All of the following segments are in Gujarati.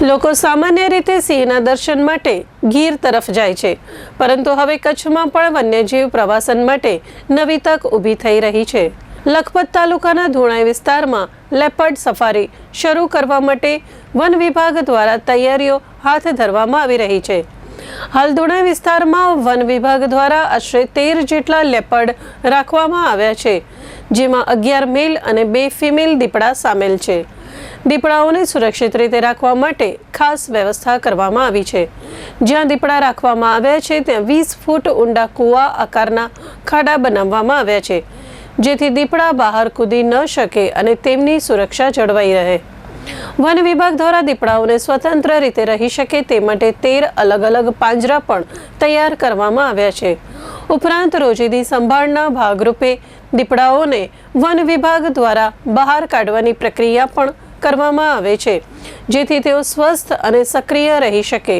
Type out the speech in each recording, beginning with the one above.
લોકો સામાન્ય રીતે સિંહના દર્શન માટે ગીર તરફ જાય છે, પરંતુ હવે કચ્છમાં પણ વન્યજીવ પ્રવાસન માટે નવી તક ઊભી થઈ રહી છે। લખપત તાલુકાના ધોણાઈ વિસ્તારમાં લેપર્ડ સફારી શરૂ કરવા માટે વન વિભાગ દ્વારા તૈયારીઓ હાથ ધરવામાં આવી રહી છે। હાલ ધોણાઈ વિસ્તારમાં વન વિભાગ દ્વારા આશરે 13 જેટલા લેપર્ડ રાખવામાં આવ્યા છે, જેમાં 11 મેલ અને 2 ફિમેલ દીપડા સામેલ છે। દીપડાઓને સુરક્ષિત રીતે રાખવા માટે ખાસ વ્યવસ્થા કરવામાં આવી છે। જ્યાં દીપડા રાખવામાં આવ્યા છે ત્યાં 20 ફૂટ ઊંડા કૂવા આકારના ખાડા બનાવવામાં આવ્યા છે, જેથી દીપડા બહાર કૂદી ન શકે અને તેમની સુરક્ષા જળવાઈ રહે। વન વિભાગ દ્વારા દીપડાઓને સ્વતંત્ર રીતે રહી શકે તે માટે 13 અલગ અલગ પાંજરા પણ તૈયાર કરવામાં આવ્યા છે। ઉપરાંત રોજીદી સંભાળના ભાગરૂપે દીપડાઓને વન વિભાગ દ્વારા બહાર કાઢવાની પ્રક્રિયા પણ કરવામાં આવે છે, જેથી તેઓ સ્વસ્થ અને સક્રિય રહી શકે।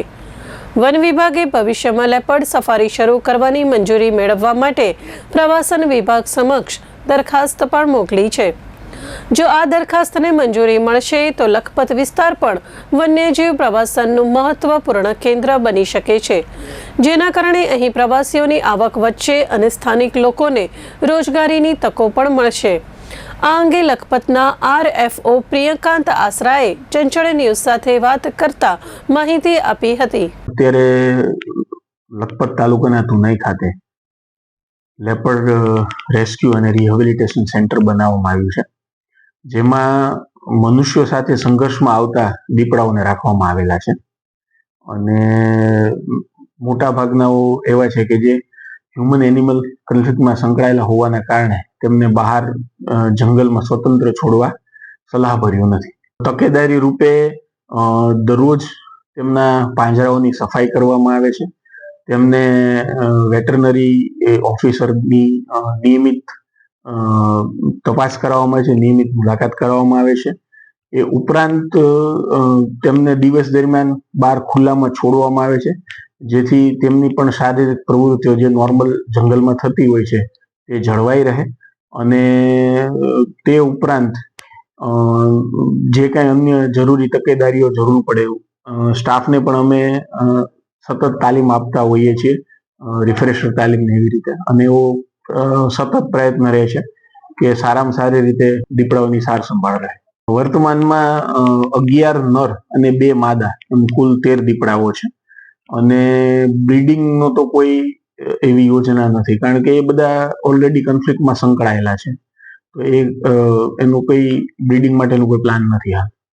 વન વિભાગે ભવિષ્યમાં લેપર્ડ સફારી શરૂ કરવાની મંજૂરી મેળવવા માટે પ્રવાસન વિભાગ સમક્ષ દરખાસ્ત પણ મોકલી છે। જો આ દરખાસ્તને મંજૂરી મળશે તો લખપત વિસ્તાર પણ વન્યજીવ પ્રવાસનનું મહત્વપૂર્ણ કેન્દ્ર બની શકે છે, જેના કારણે અહીં પ્રવાસીઓની આવક વધશે અને સ્થાનિક લોકોને રોજગારીની તકો પણ મળશે। આ અંગે લખપતના RFO પ્રિયકાંત આસરાએ ચંચળ ન્યૂઝ સાથે વાત કરતા માહિતી આપી હતી। અત્યારે લખપત તાલુકાના ધોણાઈ ખાતે લેપર્ડ રેસ્ક્યુ અને રિહેબિલિટેશન સેન્ટર બનાવવામાં આવ્યું છે, જેમાં મનુષ્યો સાથે સંઘર્ષમાં આવતા દીપડાઓને રાખવામાં આવેલા છે અને મોટા ભાગનાઓ એવા છે કે જે હ્યુમન એનિમલ કન્ફ્લિક્ટમાં સંકળાયેલા હોવાના કારણે તેમને બહાર જંગલમાં સ્વતંત્ર છોડવા સલાહભર્યું નથી। તકેદારી રૂપે દરરોજ તેમના પાંજરાઓની સફાઈ કરવામાં આવે છે, તેમને વેટરનરી ઓફિસરની નિયમિત તપાસ કરવામાં આવે છે, નિયમિત મુલાકાત કરવામાં આવે છે। એ ઉપરાંત તેમને દિવસ દરમિયાન બહાર ખુલ્લામાં છોડવામાં આવે છે, જેથી તેમની પણ શારીરિક પ્રવૃત્તિઓ જે નોર્મલ જંગલમાં થતી હોય છે તે જળવાઈ રહે। અને તે ઉપરાંત જે કાંઈ અન્ય જરૂરી તકેદારીઓ જરૂર પડે સ્ટાફને પણ અમે સતત તાલીમ આપતા હોઈએ છીએ, રિફ્રેશર તાલીમ એવી રીતે, અને એવો સતત પ્રયત્ન રહે છે કે સારામાં સારી રીતે દીપડાઓની સાર સંભાળ રહે। વર્તમાનમાં 11 નર અને 2 માદા એમ કુલ 13 દીપડાઓ છે અને બ્રીડિંગનો તો કોઈ એવી યોજના નથી, કારણ કે એ બધા ઓલરેડી કન્ફ્લિક્ટમાં સંકળાયેલા છે, તો એનું કોઈ બ્રીડિંગ માટેનું કોઈ પ્લાન નથી હાલ।